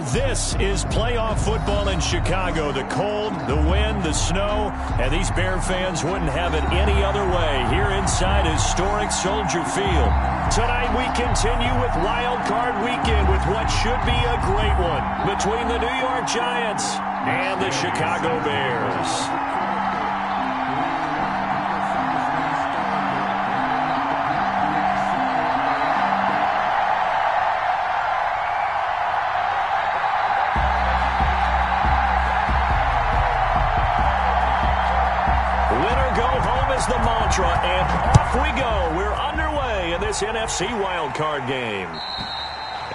This is playoff football in Chicago. The cold, the wind, the snow, and these Bear fans wouldn't have it any other way here inside historic Soldier Field. Tonight we continue with Wild Card Weekend with what should be a great one between the New York Giants and the Chicago Bears. The mantra, and off we go. We're underway in this NFC wildcard game.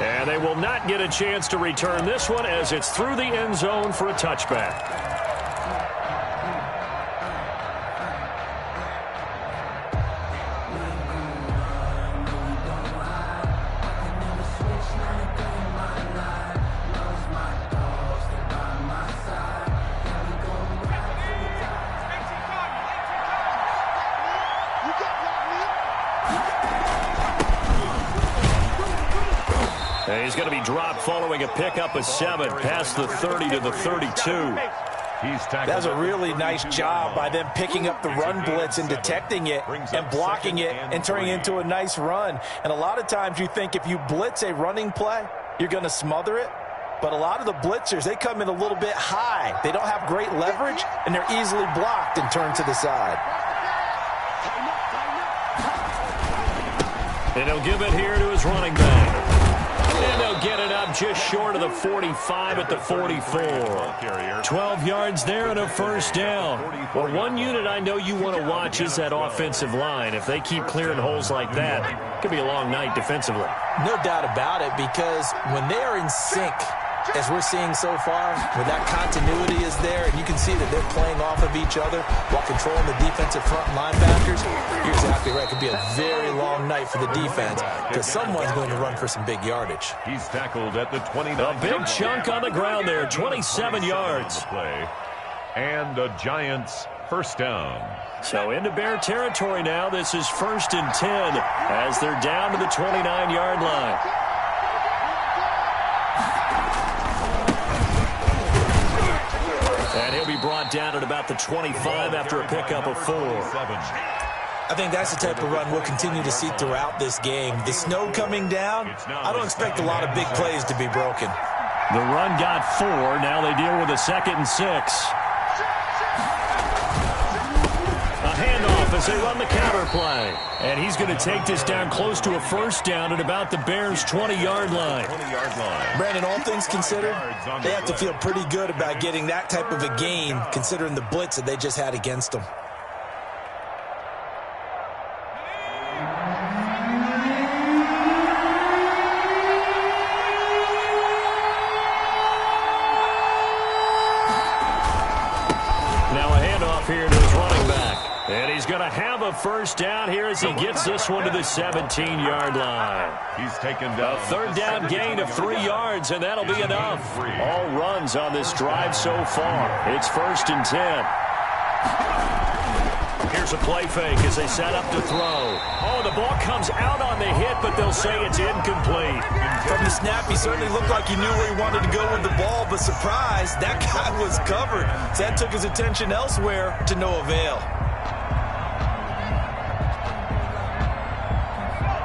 And they will not get a chance to return this one as it's through the end zone for a touchback. He's going to be dropped following a pickup of 7 past the 30 to the 32. That's a really nice job by them picking up the run blitz and detecting it and blocking it and turning it into a nice run. And a lot of times you think if you blitz a running play, you're going to smother it. But a lot of the blitzers, they come in a little bit high. They don't have great leverage, and they're easily blocked and turned to the side. And he'll give it here to his running back. And they'll get it up just short of the 45 at the 44. 12 yards there and a first down. Well, one unit I know you want to watch is that offensive line. If they keep clearing holes like that, it could be a long night defensively. No doubt about it, because when they are in sync, as we're seeing so far, when that continuity is there, and you can see that they're playing off of each other while controlling the defensive front linebackers, you're exactly right. It could be a very long night for the defense because someone's going to run for some big yardage. He's tackled at the 29. A big chunk on the ground there, 27 yards. And the Giants first down. So into Bear territory now. This is 1st and 10 as they're down to the 29-yard line. And he'll be brought down at about the 25 after a pickup of 4. I think that's the type of run we'll continue to see throughout this game. The snow coming down, I don't expect a lot of big plays to be broken. The run got 4. Now they deal with a 2nd and 6. A handoff as they run the counter play. And he's going to take this down close to a first down at about the Bears' 20-yard line. Brandon, all things considered, they have to feel pretty good about getting that type of a gain considering the blitz that they just had against them. Now a handoff here to his running back. And he's going to have a first down here as he gets this one to the 17-yard line. He's taken down. A third down gain of 3 yards, and that'll be enough. All runs on this drive so far. It's 1st and 10. Here's a play fake as they set up to throw. Oh, the ball comes out on the hit, but they'll say it's incomplete. From the snap, he certainly looked like he knew where he wanted to go with the ball, but surprise, that guy was covered. So that took his attention elsewhere to no avail.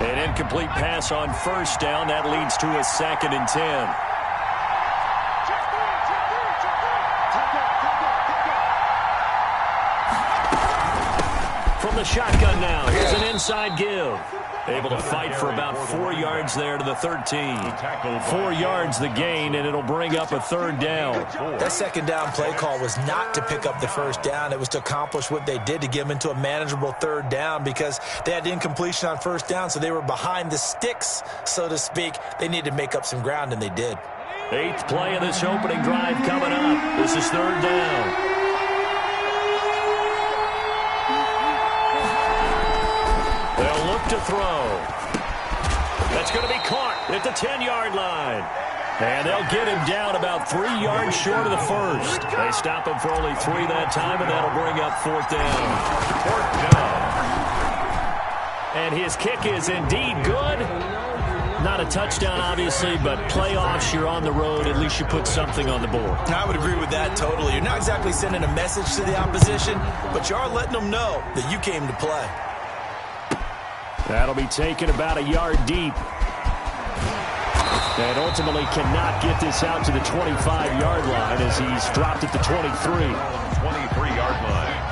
An incomplete pass on first down. That leads to a 2nd and 10. From the shotgun now, here's an inside give. Able to fight for about 4 yards there to the 13. 4 yards the gain, and it'll bring up a third down. That second down play call was not to pick up the first down. It was to accomplish what they did, to get them into a manageable third down, because they had incompletion on first down, so they were behind the sticks, so to speak. They needed to make up some ground, and they did. 8th play of this opening drive coming up. This is third down. They'll look to throw. That's going to be caught at the 10-yard line. And they'll get him down about 3 yards short of the first. They stop him for only 3 that time, and that'll bring up 4th down. 4th down. And his kick is indeed good. Not a touchdown, obviously, but playoffs, you're on the road. At least you put something on the board. I would agree with that totally. You're not exactly sending a message to the opposition, but you are letting them know that you came to play. That'll be taken about a yard deep. And ultimately cannot get this out to the 25-yard line as he's dropped at the 23. 23-yard line.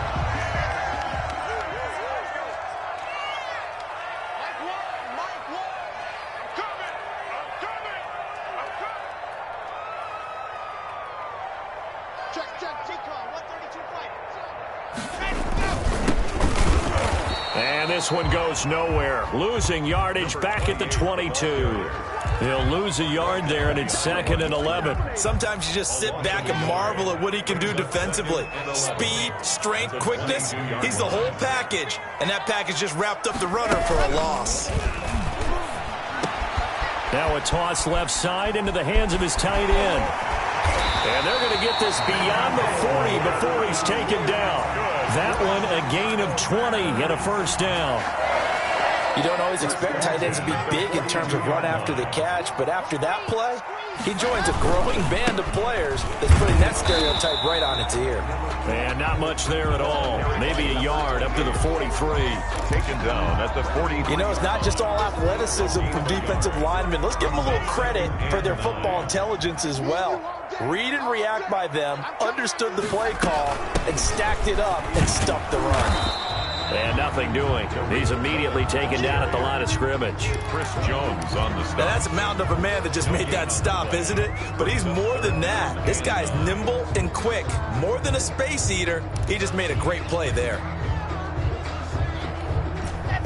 And this one goes nowhere. Losing yardage back at the 22. He'll lose a yard there, and it's 2nd and 11. Sometimes you just sit back and marvel at what he can do defensively. Speed, strength, quickness, he's the whole package. And that package just wrapped up the runner for a loss. Now a toss left side into the hands of his tight end. And they're going to get this beyond the 40 before he's taken down. That one a gain of 20 and a first down. You don't always expect tight ends to be big in terms of run after the catch, but after that play, he joins a growing band of players that's putting that stereotype right on its ear. And not much there at all. Maybe a yard up to the 43. Taken down at the 43. You know, it's not just all athleticism from defensive linemen. Let's give them a little credit for their football intelligence as well. Read and react by them, understood the play call, and stacked it up and stuffed the run. And nothing doing. He's immediately taken down at the line of scrimmage. Chris Jones on the stop. Now that's a mountain of a man that just made that stop, isn't it? But he's more than that. This guy's nimble and quick. More than a space eater. He just made a great play there.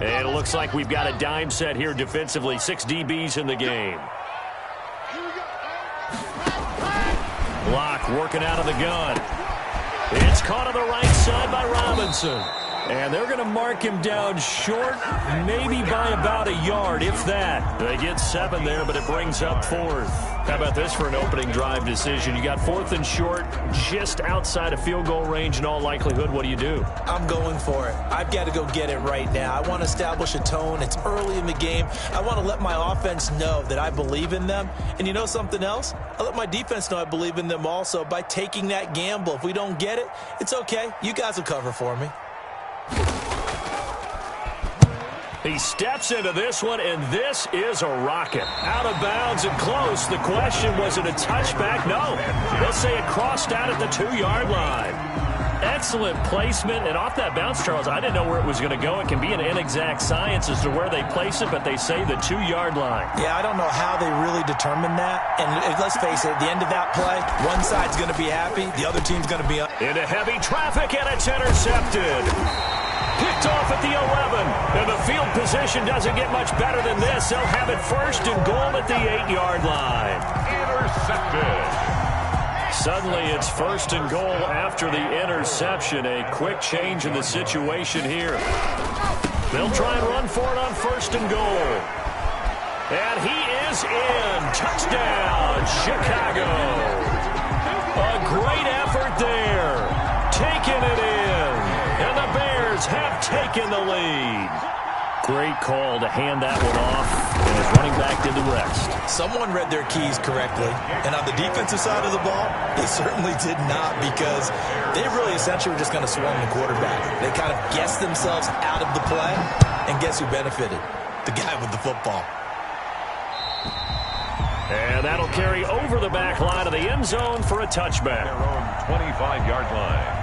And it looks like we've got a dime set here defensively. 6 DBs in the game. Block working out of the gun. It's caught on the right side by Robinson. And they're going to mark him down short, maybe by about a yard, if that. They get 7 there, but it brings up 4th. How about this for an opening drive decision? You got 4th and short, just outside of field goal range in all likelihood. What do you do? I'm going for it. I've got to go get it right now. I want to establish a tone. It's early in the game. I want to let my offense know that I believe in them. And you know something else? I let my defense know I believe in them also by taking that gamble. If we don't get it, it's okay. You guys will cover for me. He steps into this one, and this is a rocket. Out of bounds and close. The question, was it a touchback? No. They'll say it crossed out at the 2-yard line. Excellent placement, and off that bounce, Charles, I didn't know where it was going to go. It can be an inexact science as to where they place it, but they say the 2-yard line. Yeah, I don't know how they really determine that. And let's face it, at the end of that play, one side's going to be happy, the other team's going to be... Into heavy traffic, and it's intercepted. Picked off at the 11, and the field position doesn't get much better than this. They'll have it 1st and goal at the 8-yard line. Intercepted. Suddenly it's 1st and goal after the interception. A quick change in the situation here. They'll try and run for it on 1st and goal. And he is in. Touchdown, Chicago. A great effort there. Taking it in. And the Bears have taken the lead. Great call to hand that one off. And his running back did the rest. Someone read their keys correctly. And on the defensive side of the ball, they certainly did not, because they really essentially were just going to swung the quarterback. They kind of guessed themselves out of the play. And guess who benefited? The guy with the football. And that'll carry over the back line of the end zone for a touchback. Their own 25-yard line.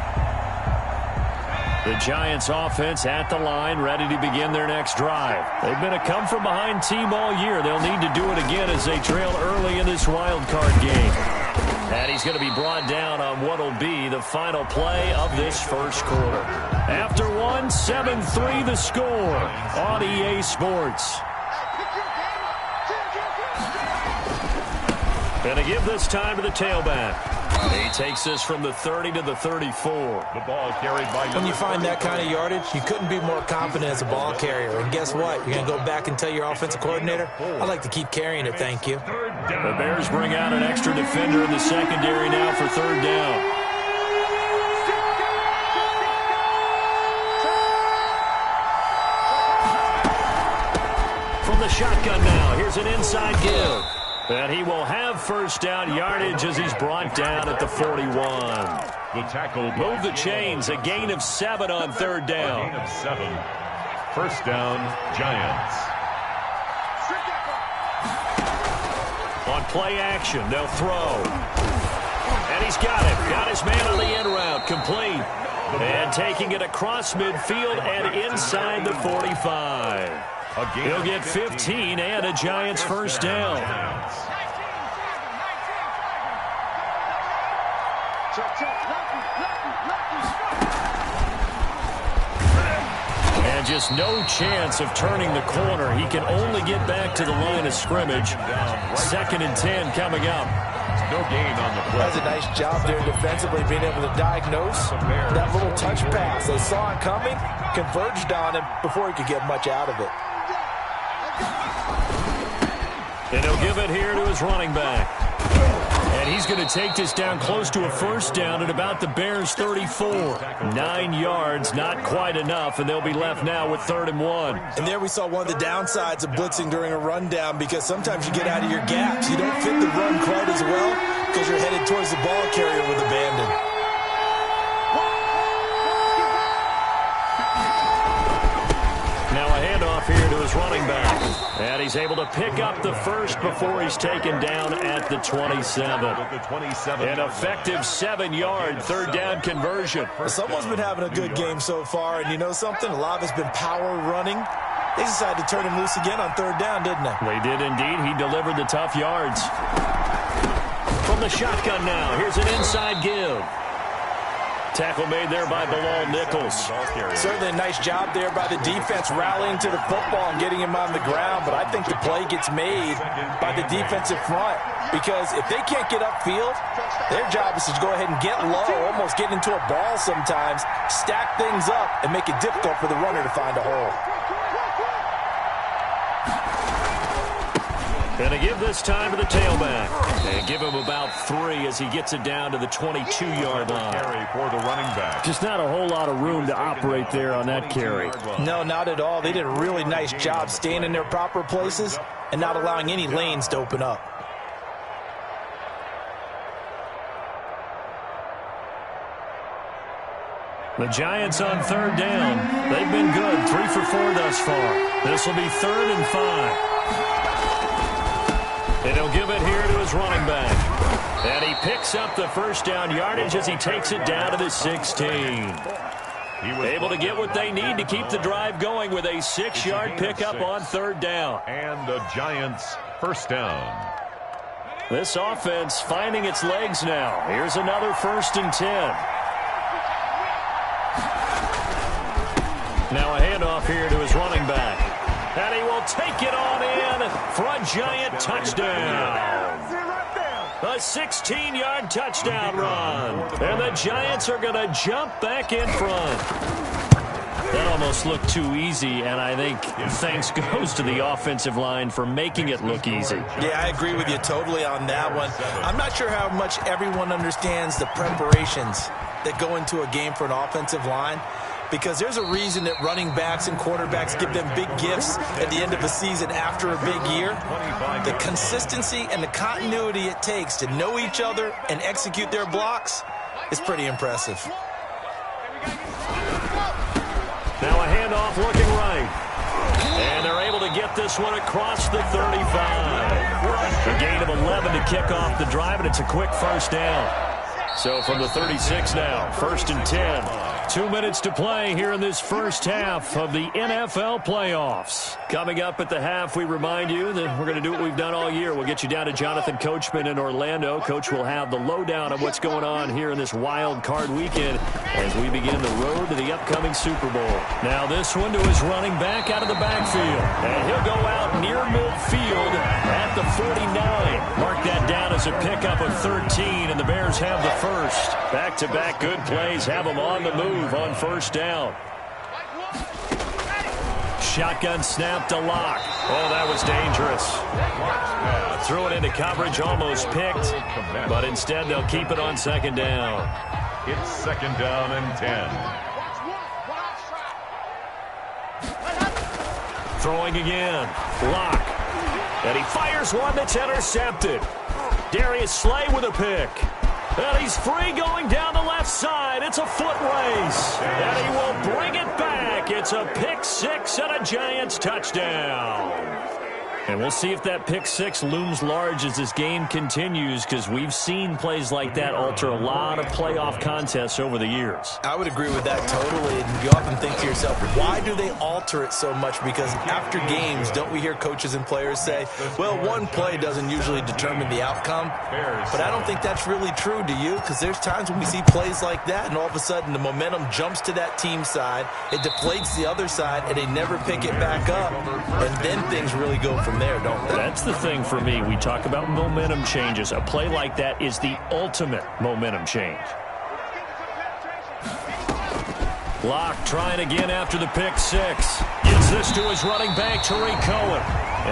The Giants offense at the line, ready to begin their next drive. They've been a come-from-behind team all year. They'll need to do it again as they trail early in this wild card game. And he's going to be brought down on what will be the final play of this first quarter. After one, 7-3 the score on EA Sports. Going to give this time to the tailback. He takes this from the 30 to the 34. The ball carried by... When you find that kind of yardage, you couldn't be more confident as a ball carrier. And guess what? You're going to go back and tell your offensive coordinator, I'd like to keep carrying it, thank you. The Bears bring out an extra defender in the secondary now for 3rd down. From the shotgun now. Here's an inside give. And he will have first down yardage as he's brought down at the 41. The tackle. Move the chains. A gain of 7 on third down. A gain of 7. First down, Giants. On play action, they'll throw. And he's got it. Got his man on the end route. Complete. And taking it across midfield and inside the 45. He'll get 15 and a Giants first down. And just no chance of turning the corner. He can only get back to the line of scrimmage. 2nd and 10 coming up. No gain on the play. That's a nice job there defensively, being able to diagnose that little touch pass. They saw it coming, converged on him before he could get much out of it. And he'll give it here to his running back. And he's going to take this down close to a first down at about the Bears' 34. 9 yards, not quite enough, and they'll be left now with 3rd and 1. And there we saw one of the downsides of blitzing during a rundown, because sometimes you get out of your gaps. You don't fit the run quite as well because you're headed towards the ball carrier with abandon. Now a handoff here to his running back. And he's able to pick up the first before he's taken down at the 27. An effective 7-yard 3rd down conversion. Someone's been having a good game so far, and you know something? A lot of it's been power running. They decided to turn him loose again on 3rd down, didn't they? They did indeed. He delivered the tough yards. From the shotgun now, here's an inside give. Tackle made there by Bilal Nichols. Certainly a nice job there by the defense rallying to the football and getting him on the ground, but I think the play gets made by the defensive front, because if they can't get upfield, their job is to go ahead and get low, almost get into a ball sometimes, stack things up, and make it difficult for the runner to find a hole. And to give this time to the tailback. And give him about 3 as he gets it down to the 22-yard line. Carry for the running back. Just not a whole lot of room to operate there on that carry. No, not at all. They did a really nice job staying in their proper places and not allowing any lanes to open up. The Giants on 3rd down. They've been good. 3 for 4 thus far. This will be 3rd and 5. And he'll give it here to his running back. And he picks up the first down yardage as he takes it down to the 16. Able to get what they need to keep the drive going with a 6-yard pickup on 3rd down. And the Giants first down. This offense finding its legs now. Here's another 1st and 10. Now a handoff here to his running back. And he will take it on in for a Giant touchdown. A 16-yard touchdown run. And the Giants are going to jump back in front. That almost looked too easy, and I think thanks goes to the offensive line for making it look easy. Yeah, I agree with you totally on that one. I'm not sure how much everyone understands the preparations that go into a game for an offensive line, because there's a reason that running backs and quarterbacks give them big gifts at the end of a season after a big year. The consistency and the continuity it takes to know each other and execute their blocks is pretty impressive. Now a handoff looking right. And they're able to get this one across the 35. A gain of 11 to kick off the drive, and it's a quick first down. So from the 36 now, 1st and 10. 2 minutes to play here in this first half of the NFL playoffs. Coming up at the half, we remind you that we're going to do what we've done all year. We'll get you down to Jonathan Coachman in Orlando. Coach will have the lowdown of what's going on here in this wild card weekend as we begin the road to the upcoming Super Bowl. Now this one to his running back out of the backfield. And he'll go out near midfield at the 49. Mark that down as a pickup of 13, and the Bears have the first. Back-to-back good plays have them on the move on first down. Shotgun snap to Lock. Oh, that was dangerous. Threw it into coverage, almost picked, but instead they'll keep it on 2nd down. It's 2nd down and 10. Throwing again. Lock. And he fires one that's intercepted. Darius Slay with a pick. And he's free going down the left side. It's a foot race. And he will bring it back. It's a pick six and a Giants touchdown. And we'll see if that pick six looms large as this game continues, because we've seen plays like that alter a lot of playoff contests over the years. I would agree with that totally. And you often think to yourself, why do they alter it so much? Because after games, don't we hear coaches and players say, well, one play doesn't usually determine the outcome? But I don't think that's really true, do you? Because there's times when we see plays like that, and all of a sudden the momentum jumps to that team side, it deflates the other side, and they never pick it back up. And then things really go from there, don't they? That's the thing for me. We talk about momentum changes. A play like that is the ultimate momentum change. Lock trying again after the pick six. Gets this to his running back, Tariq Cohen.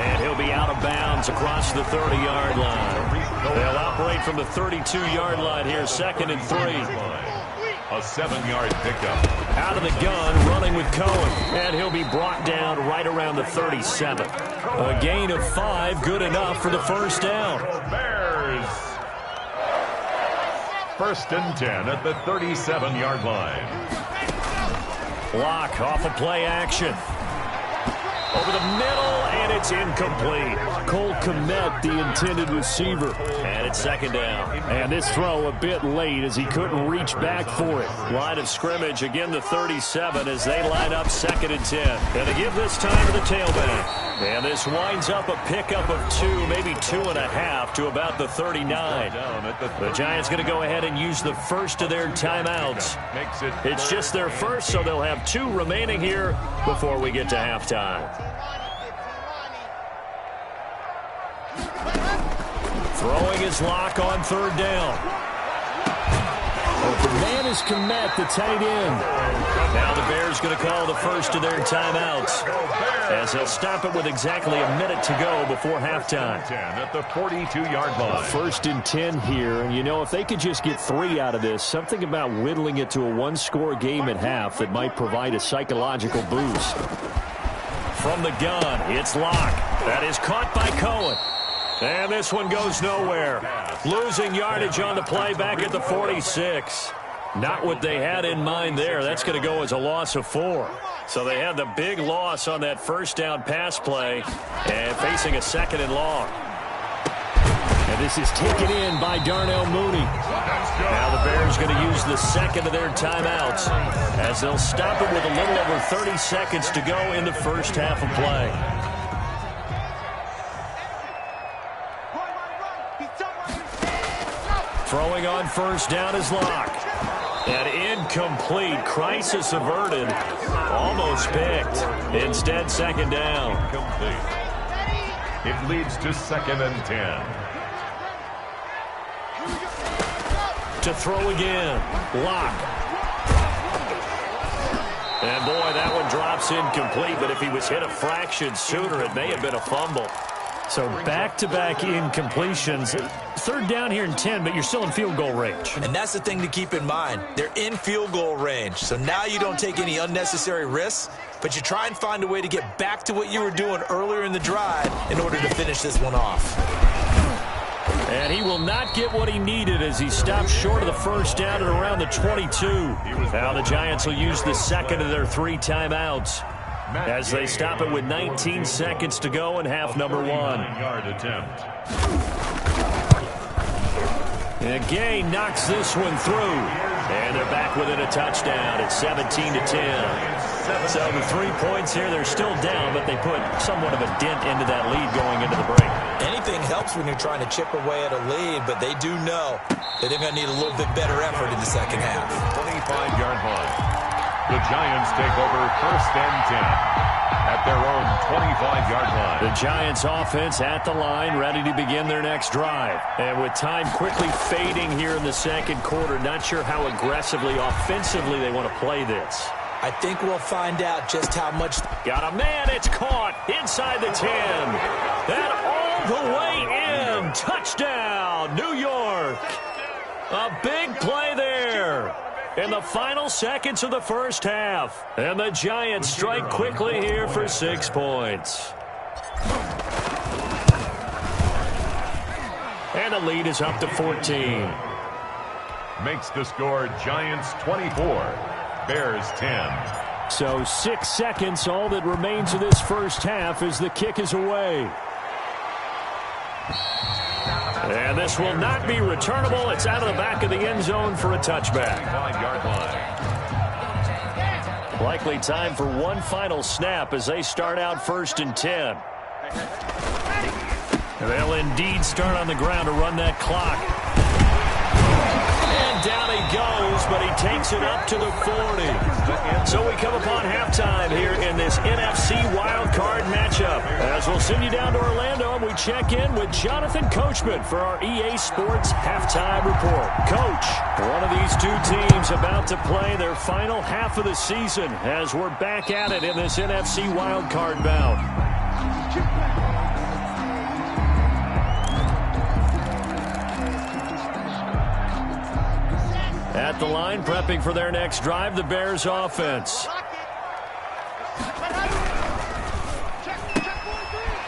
And he'll be out of bounds across the 30-yard line. They'll operate from the 32-yard line here, 2nd and 3. A 7-yard pickup. Out of the gun, running with Cohen. And he'll be brought down right around the 37. A gain of 5, good enough for the first down. Bears. 1st and 10 at the 37-yard line. Lock off of play action. Over the middle, and it's incomplete. Cole Kmet, the intended receiver. And it's 2nd down. And this throw a bit late as he couldn't reach back for it. Line of scrimmage, again the 37 as they line up 2nd and 10. And they give this time to the tailback. And this winds up a pickup of 2, maybe 2.5 to about the 39. The Giants going to go ahead and use the first of their timeouts. It's just their first, so they'll have 2 remaining here before we get to halftime. Throwing his Lock on 3rd down. The man is Kmet, the tight end. Now the Bears going to call the first of their timeouts, as they'll stop it with exactly a minute to go before halftime. 10 at the 42-yard line. 1st and 10 here, and you know, if they could just get 3 out of this, something about whittling it to a 1-score game at half that might provide a psychological boost. From the gun, it's Lock. That is caught by Cohen. And this one goes nowhere. Losing yardage on the play back at the 46. Not what they had in mind there. That's going to go as a loss of 4. So they had the big loss on that 1st down pass play and facing a 2nd and long. And this is taken in by Darnell Mooney. Now the Bears going to use the 2nd of their timeouts as they'll stop it with a little over 30 seconds to go in the first half of play. Throwing on 1st down is Lock. And incomplete. Crisis averted. Almost picked. Instead, 2nd down. Complete. It leads to 2nd and 10. To throw again. Lock. And boy, that one drops incomplete. But if he was hit a fraction sooner, it may have been a fumble. So back-to-back incompletions. 3rd down here in 10, but you're still in field goal range. And that's the thing to keep in mind. They're in field goal range. So now you don't take any unnecessary risks, but you try and find a way to get back to what you were doing earlier in the drive in order to finish this one off. And he will not get what he needed as he stops short of the 1st down at around the 22. Now the Giants will use the 2nd of their 3 timeouts as they stop it with 19 seconds to go in half number 1. Yard attempt. And Gay knocks this one through. And they're back within a touchdown. It's 17-10. So the 3 points here, they're still down, but they put somewhat of a dent into that lead going into the break. Anything helps when you're trying to chip away at a lead, but they do know that they're going to need a little bit better effort in the second half. 25-yard line. The Giants take over 1st and 10 at their own 25-yard line. The Giants offense at the line, ready to begin their next drive. And with time quickly fading here in the 2nd quarter, not sure how aggressively, offensively they want to play this. I think we'll find out just how much. Got a man, it's caught inside the 10. And all the way in. Touchdown, New York. A big play there. in the final seconds of the first half. And the Giants strike quickly here for 6 points. And the lead is up to 14. Makes the score Giants 24, Bears 10. So 6 seconds, all that remains of this first half as the kick is away. And this will not be returnable. It's out of the back of the end zone for a touchback. 5-yard line. Likely time for one final snap as they start out 1st and 10. They'll indeed start on the ground to run that clock. And down he goes, but he takes it up to the 40. So we come upon halftime here in this NFC wildcard matchup. As we'll send you down to Orlando, and we check in with Jonathan Coachman for our EA Sports Halftime Report. Coach, one of these two teams about to play their final half of the season as we're back at it in this NFC wildcard bout. At the line, prepping for their next drive, the Bears offense.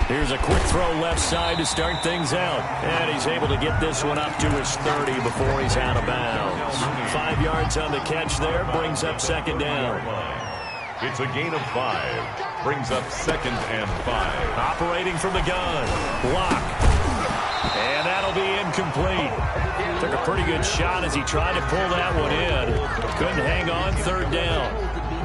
Here's a quick throw left side to start things out. And he's able to get this one up to his 30 before he's out of bounds. 5 yards on the catch there, brings up 2nd down. It's a gain of 5. Brings up 2nd and 5. Operating from the gun. Block. And that'll be incomplete. Took a pretty good shot as he tried to pull that one in. Couldn't hang on, 3rd down.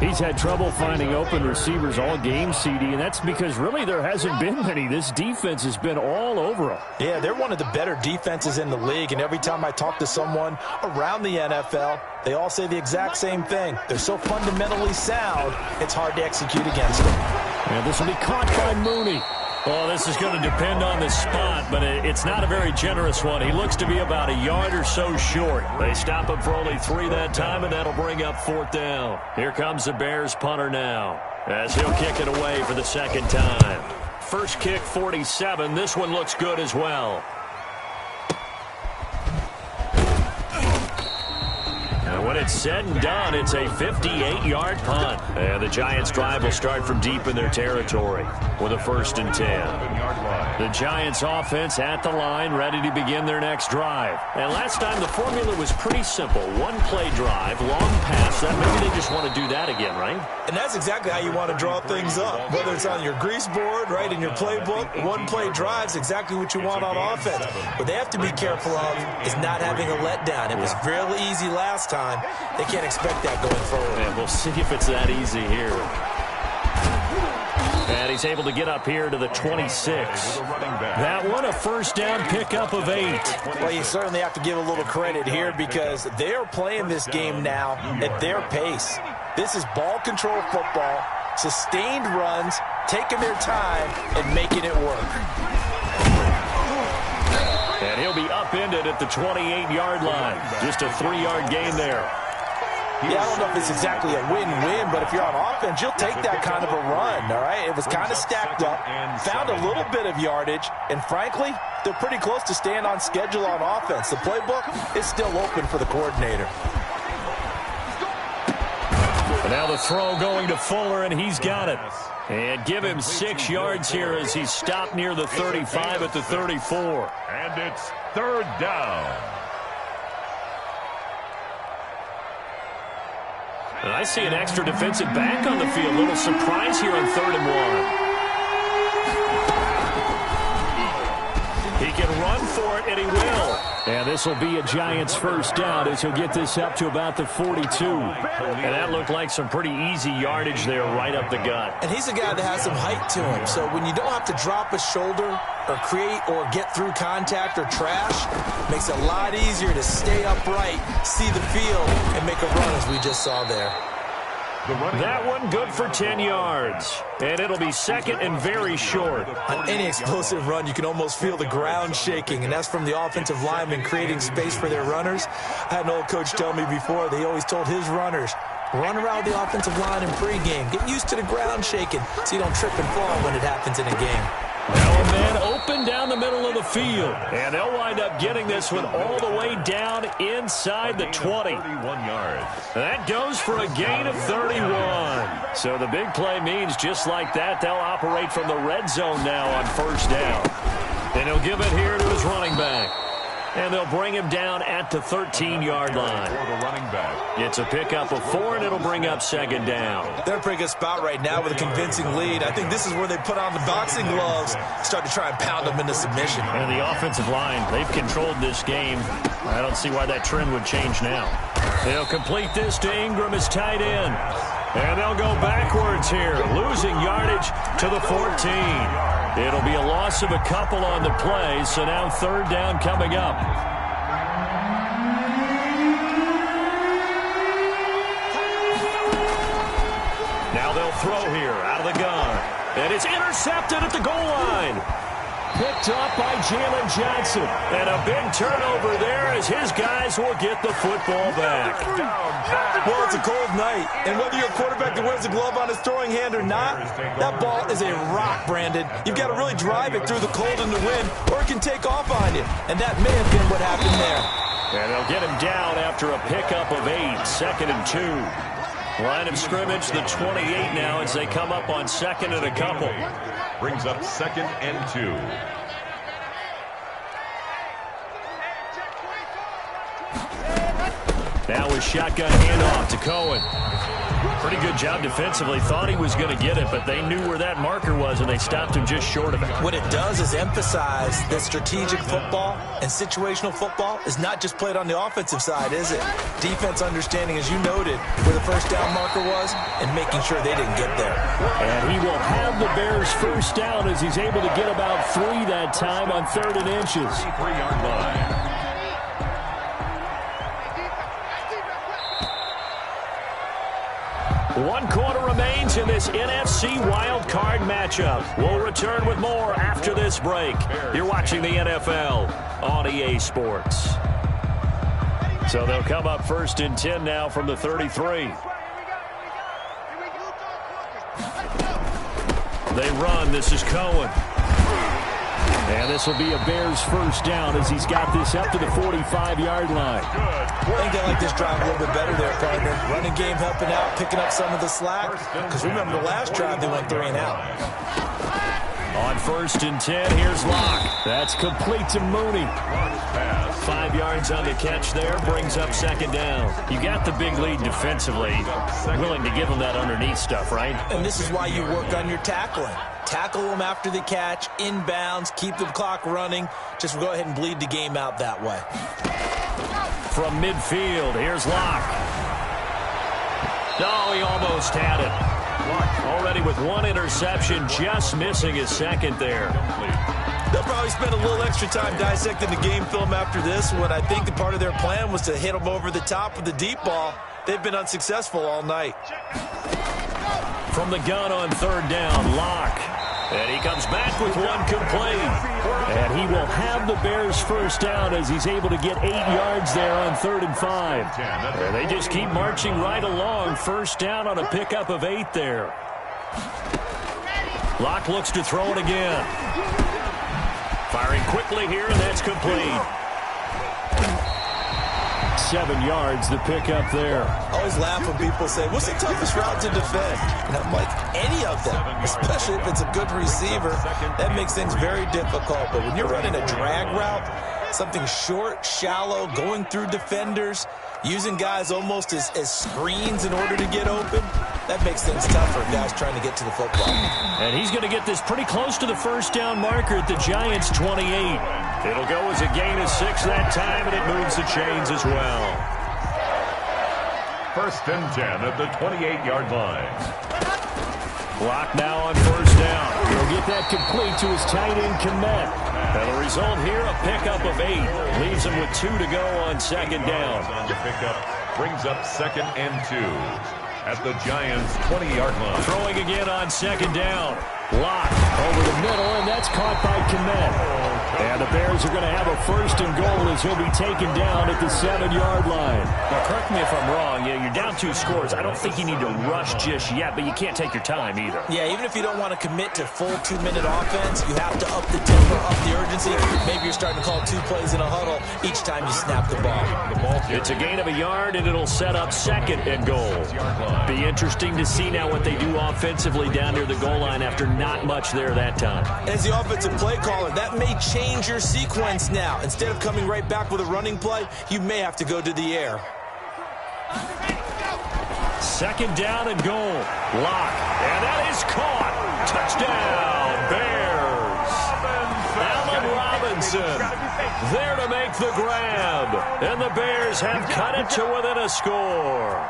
He's had trouble finding open receivers all game, CD, and that's because really there hasn't been many. This defense has been all over him. Yeah, they're one of the better defenses in the league, and every time I talk to someone around the NFL, they all say the exact same thing. They're so fundamentally sound, it's hard to execute against them. And this will be caught by Mooney. Well, this is going to depend on the spot, but it's not a very generous one. He looks to be about a yard or so short. They stop him for only 3 that time, and that'll bring up 4th down. Here comes the Bears punter now, as he'll kick it away for the 2nd time. First kick, 47. This one looks good as well. And when it's said and done, it's a 58-yard punt. And the Giants' drive will start from deep in their territory with a 1st and 10. The Giants' offense at the line, ready to begin their next drive. And last time, the formula was pretty simple. 1-play drive, long pass. Maybe they just want to do that again, right? And that's exactly how you want to draw things up. Whether it's on your grease board, right, in your playbook, 1-play drive is exactly what you want on offense. What they have to be careful of is not having a letdown. It was really easy last time. They can't expect that going forward. And we'll see if it's that easy here. And he's able to get up here to the 26. That one, a 1st down pickup of 8. Well, you certainly have to give a little credit here because they're playing this game now at their pace. This is ball control football, sustained runs, taking their time, and making it work. And he'll be upended at the 28-yard line. Just a 3-yard gain there. Yeah, I don't know if it's exactly a win-win, but if you're on offense, you'll take that kind of a run, all right? It was kind of stacked up, found a little bit of yardage, and frankly, they're pretty close to staying on schedule on offense. The playbook is still open for the coordinator. And now the throw going to Fuller, and he's got it. And give him 6 yards here as he's stopped near the 35 at the 34. And it's 3rd down. And I see an extra defensive back on the field. A little surprise here on 3rd and 1. He can run for it, and he will. And this will be a Giants 1st down as he'll get this up to about the 42. And that looked like some pretty easy yardage there right up the gut. And he's a guy that has some height to him. So when you don't have to drop a shoulder or create or get through contact or trash, it makes it a lot easier to stay upright, see the field, and make a run as we just saw there. That one good for 10 yards. And it'll be 2nd and very short. On any explosive run, you can almost feel the ground shaking, and that's from the offensive linemen creating space for their runners. I had an old coach tell me before, they always told his runners, run around the offensive line in pregame. Get used to the ground shaking so you don't trip and fall when it happens in a game. Now a man open down the middle of the field. And they'll wind up getting this one all the way down inside the 20. 31 yards. That goes for a gain of 31. So the big play means just like that, they'll operate from the red zone now on first down. And he'll give it here to his running back. And they'll bring him down at the 13-yard line. For the running back. It's a pickup of 4, and it'll bring up second down. They're in a pretty good spot right now with a convincing lead. I think this is where they put on the boxing gloves, start to try and pound them into submission. And the offensive line, they've controlled this game. I don't see why that trend would change now. They'll complete this to Ingram as tight end. And they'll go backwards here, losing yardage to the 14. It'll be a loss of a couple on the play, so now third down coming up. Now they'll throw here out of the gun. And it's intercepted at the goal line. Picked up by Jalen Johnson. And a big turnover there as his guys will get the football back. Well, it's a cold night, and whether you're a quarterback that wears a glove on his throwing hand or not, that ball is a rock, Brandon. You've got to really drive it through the cold and the wind, or it can take off on you. And that may have been what happened there. And they'll get him down after a pickup of 8, second and 2. Line of scrimmage, the 28 now as they come up on second and a couple. Brings up second and 2. Now with shotgun handoff to Cohen. Pretty good job defensively. Thought he was going to get it, but they knew where that marker was, and they stopped him just short of it. What it does is emphasize that strategic football and situational football is not just played on the offensive side, is it? Defense understanding, as you noted, where the first down marker was and making sure they didn't get there. And he will have the Bears first down as he's able to get about 3 that time on 3rd and inches. 3-yard line. One quarter remains in this NFC wildcard matchup. We'll return with more after this break. You're watching the NFL on EA Sports. So they'll come up 1st and 10 now from the 33. They run. This is Cohen. And this will be a Bears first down as he's got this up to the 45-yard line. I think they like this drive a little bit better there, partner. Running game helping out, picking up some of the slack. Because remember the last drive, they went 3 and out. On 1st and 10, here's Locke. That's complete to Mooney. 5 yards on the catch there, brings up second down. You got the big lead defensively. Willing to give them that underneath stuff, right? And this is why you work on your tackling. Tackle them after the catch, inbounds, keep the clock running. Just go ahead and bleed the game out that way. From midfield, here's Locke. No, he almost had it. Locke already with 1 interception, just missing his second there. They'll probably spend a little extra time dissecting the game film after this one. I think the part of their plan was to hit them over the top with the deep ball. They've been unsuccessful all night. From the gun on 3rd down, Locke. And he comes back with 1 complete. And he will have the Bears first down as he's able to get 8 yards there on 3rd and 5. And they just keep marching right along. First down on a pickup of 8 there. Locke looks to throw it again. Firing quickly here, and that's complete. 7 yards, the pickup there. I always laugh when people say, what's the toughest route to defend? And I'm like, any of them, especially if it's a good receiver. That makes things very difficult. But when you're running a drag route, something short, shallow, going through defenders, using guys almost as screens in order to get open, that makes things tougher for guys trying to get to the football. And he's going to get this pretty close to the first down marker at the Giants' 28. It'll go as a gain of 6 that time, and it moves the chains as well. 1st and 10 at the 28-yard line. Block now on first down. He'll get that complete to his tight end, Kmet. And the result here, a pickup of 8. Leaves him with 2 to go on second down. The pickup brings up 2nd and 2 at the Giants' 20-yard line. Throwing again on second down. Lock over the middle, and that's caught by Kmet. And the Bears are going to have a first and goal as he'll be taken down at the 7-yard line. Now, correct me if I'm wrong. You're down 2 scores. I don't think you need to rush just yet, but you can't take your time either. Yeah, even if you don't want to commit to full 2-minute offense, you have to up the tempo, up the urgency. Maybe you're starting to call 2 plays in a huddle each time you snap the ball. It's a gain of a yard, and it'll set up second and goal. Be interesting to see now what they do offensively down near the goal line after not much there that time. As the offensive play caller, that may change your sequence now. Instead of coming right back with a running play, you may have to go to the air. Second down and goal. Lock. And that is caught. Touchdown, Bears. Allen Robinson there to make the grab. And the Bears have cut it to within a score.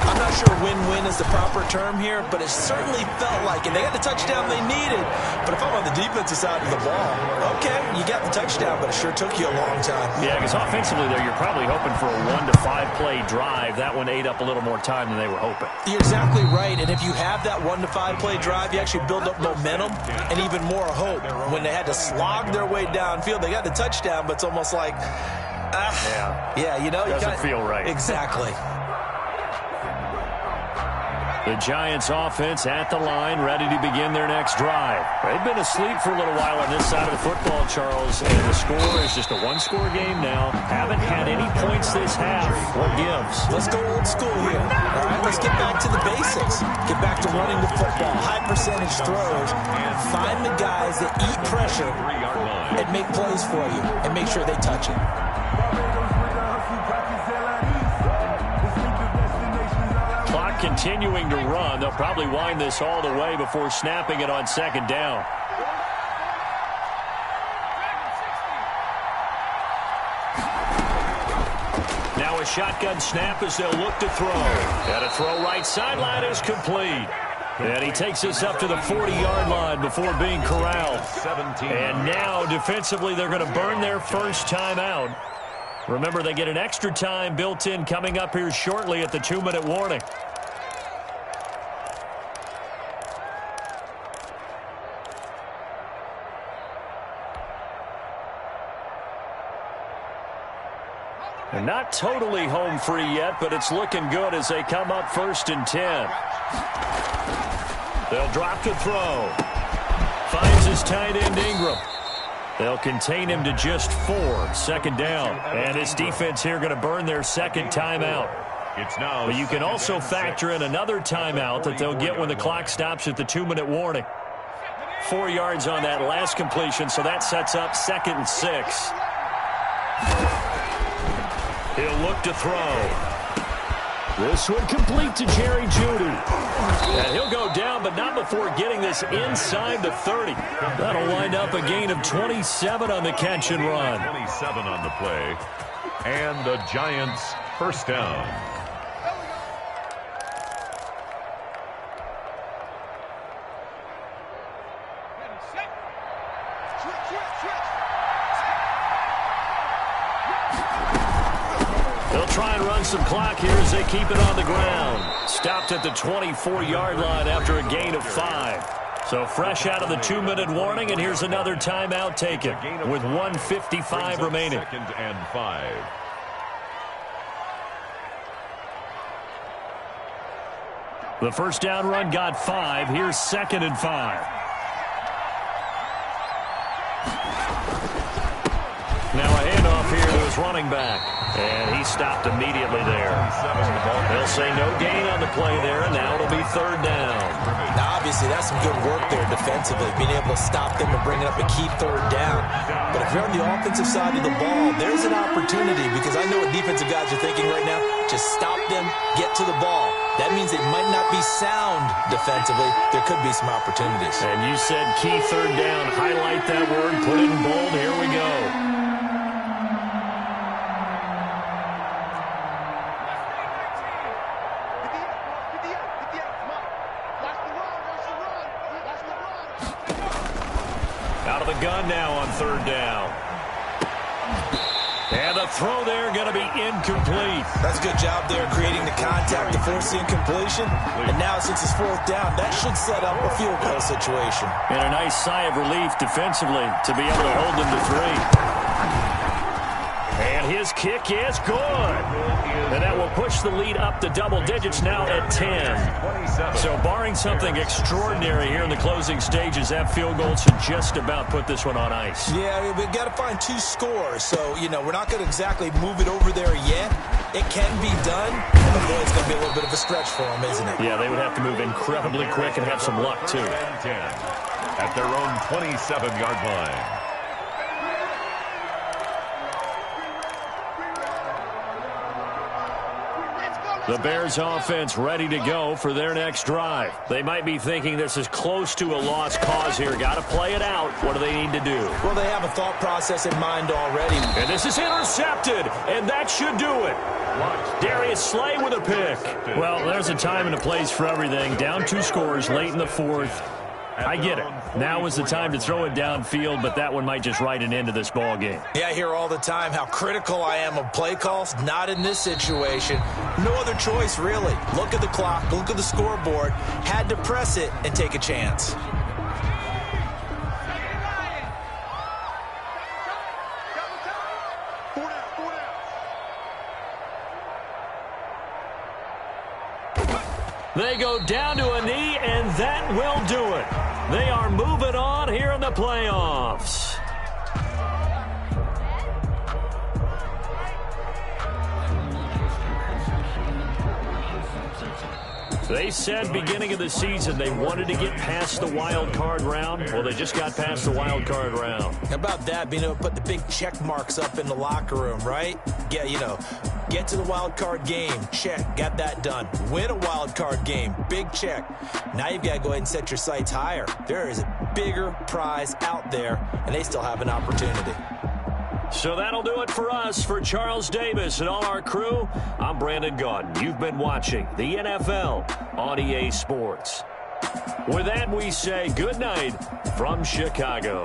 I'm not sure win-win is the proper term here, but it certainly felt like it. They got the touchdown they needed. But if I'm on the defensive side of the ball, okay, you got the touchdown, but it sure took you a long time. Yeah, because offensively there, you're probably hoping for a 1 to 5 play drive. That one ate up a little more time than they were hoping. You're exactly right, and if you have that 1 to 5 play drive, you actually build up momentum and even more hope. When they had to slog their way downfield, they got the touchdown, but it's almost like, yeah, you know. Doesn't feel right. Exactly. The Giants offense at the line, ready to begin their next drive. They've been asleep for a little while on this side of the football, Charles, and the score is just a 1-score game now. Haven't had any points this half. What gives? Let's go old school here. All right, let's get back to the basics. Get back to running the football, high percentage throws. Find the guys that eat pressure and make plays for you and make sure they touch it. Continuing to run. They'll probably wind this all the way before snapping it on second down. Now a shotgun snap as they'll look to throw. And a throw right sideline is complete. And he takes us up to the 40-yard line before being corralled. And now defensively they're going to burn their first timeout. Remember, they get an extra time built in coming up here shortly at the 2-minute warning. They're not totally home free yet, but it's looking good as they come up 1st and 10. They'll drop to throw. Finds his tight end Ingram. They'll contain him to just 4, second down. And his defense here going to burn their second timeout. But you can also factor in another timeout that they'll get when the clock stops at the 2-minute warning. 4 yards on that last completion, so that sets up 2nd and 6. He'll look to throw. This one complete to Jerry Jeudy. And he'll go down, but not before getting this inside the 30. That'll wind up a gain of 27 on the catch and run. 27 on the play. And the Giants first down. They'll try and run some clock here as they keep it on the ground. Stopped at the 24-yard line after a gain of 5. So fresh out of the 2-minute warning, and here's another timeout taken with 1:55 remaining. 2nd and 5. The first down run got 5. Here's 2nd and 5. Now a handoff here to his running back. And he stopped immediately there. They'll say no gain on the play there, and now it'll be 3rd down. Now, obviously, that's some good work there defensively, being able to stop them and bring it up a key 3rd down. But if you're on the offensive side of the ball, there's an opportunity, because I know what defensive guys are thinking right now. Just stop them, get to the ball. That means they might not be sound defensively. There could be some opportunities. And you said key 3rd down. Highlight that word, put it in bold. Here we go. Out of the gun now on 3rd down. And the throw there going to be incomplete. That's a good job there creating the contact to force the incompletion. And now since it's 4th down, that should set up a field goal situation. And a nice sigh of relief defensively to be able to hold them to 3. And his kick is good. And that will push the lead up to double digits now at 10. So barring something extraordinary here in the closing stages, that field goal should just about put this one on ice. Yeah, we've got to find 2 scores. So, we're not going to exactly move it over there yet. It can be done, but boy, it's going to be a little bit of a stretch for them, isn't it? Yeah, they would have to move incredibly quick and have some luck, too. At their own 27-yard line. The Bears offense ready to go for their next drive. They might be thinking this is close to a lost cause here. Got to play it out. What do they need to do? Well, they have a thought process in mind already. And this is intercepted, and that should do it. Darius Slay with a pick. Well, there's a time and a place for everything. Down 2 scores late in the 4th. I get it. Now is the time to throw it downfield, but that one might just write an end to this ball game. Yeah, I hear all the time how critical I am of play calls. Not in this situation. No other choice, really. Look at the clock. Look at the scoreboard. Had to press it and take a chance. They go down to a knee, and that will do it. They are moving on here in the playoffs. They said beginning of the season they wanted to get past the wild card round. Well, they just got past the wild card round. How about that, being able to put the big check marks up in the locker room, right? Yeah, get to the wild card game. Check. Got that done. Win a wild card game. Big check. Now you've got to go ahead and set your sights higher. There is a bigger prize out there, and they still have an opportunity. So that'll do it for us. For Charles Davis and all our crew, I'm Brandon Gaudin. You've been watching the NFL on EA Sports. With that, we say good night from Chicago.